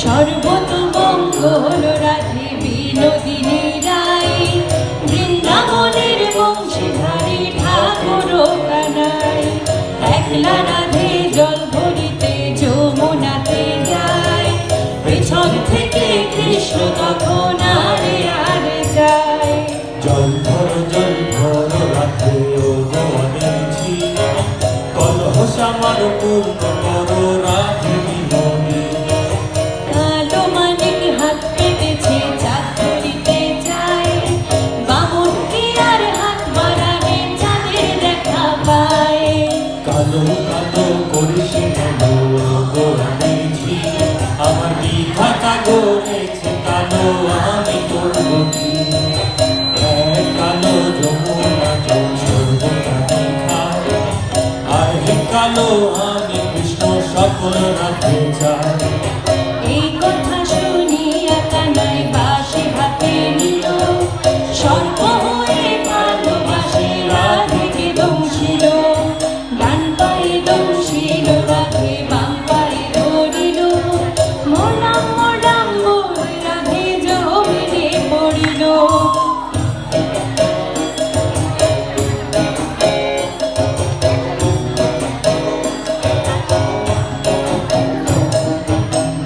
সর্বতমঙ্গল রাধে বিনোদিনী রায়, বৃন্দাবনের বংশীধারী ঠাকুর কানাই। একলা রাধে জল ভরিতে যমুনাতে যায়, পেছন থেকে কৃষ্ণ তখন আরে আরে যায়। জল ভর রাধে ও গণেছি, কলহ সামার পূর্ণ করো রাধে বিনোদিনী। কালো মানিক হাত পেতেছে চাঁদ ধরিতে যায়, বামন কি আর হাত বাড়াবে চাঁদের দেখা পায়। কালো কালো করিস কালো গণেছি, আমার বিধাতা গড়েছে কালো আমি করবো কি। এক কালো যমুনা জল সর্বদাই খায়, আর হে কালো আমি কৃষ্ণ সকল রাধে চাই। এই কথা শুনিয়া কানাই বাঁশি হাতে নিল, সর্প হয়ে ভালোবাসে রাধেকে দংশিল। ডান পায়ে দংশিল রাধে, বাম পায়ে ধরিল, মোলাম মোলাম বলে রাধে জমিনে পড়িল।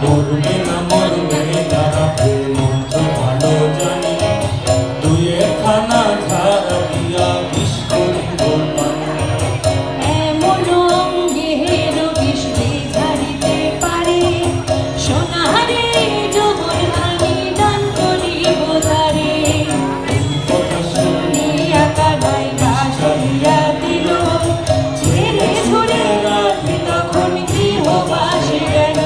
মরবে না মরবে না রাধে মন্ত্র ভালো জানি, তুই একখানা ঝাড়া দিয়া বিষ করিব পানি। এমন অঙ্গের বিষ যে ঝাড়িতে পারে, সোনারে যৌবন আমি দান করিব তারে। কথা শুনি শুনিয়া কানাই বাঁশিয়া দিল, ছেড়ে ছুড়ে রাধে তখন গৃহবাসে গেল।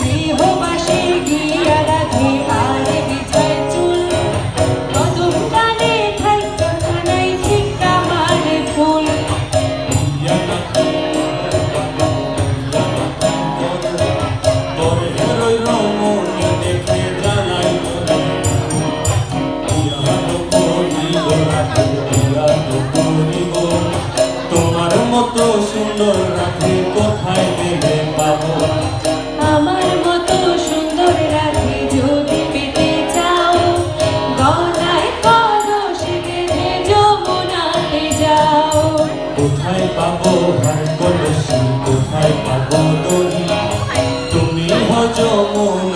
গৃহবাসে গিয়া রাধে আরে বিছায় চুল, কদম কানে থাইকা কানাই ঠিক কামারে ফুল। ইয়া না তোর হেরোই রমণী দেখে জানাই তোরে, ইয়া তো করিব রাধে ইয়া তো করিব, তোমার মতো সুন্দর রাধে কোথায় গেলে পাবো। আমার মতো সুন্দর রাধে যদি পেতে চাও, গলায় কলস বেঁধে যমুনাতে যাও। কোথায় পাবো হার কলসি, কোথায় পাবো দড়ি, তুমি হো যমুনা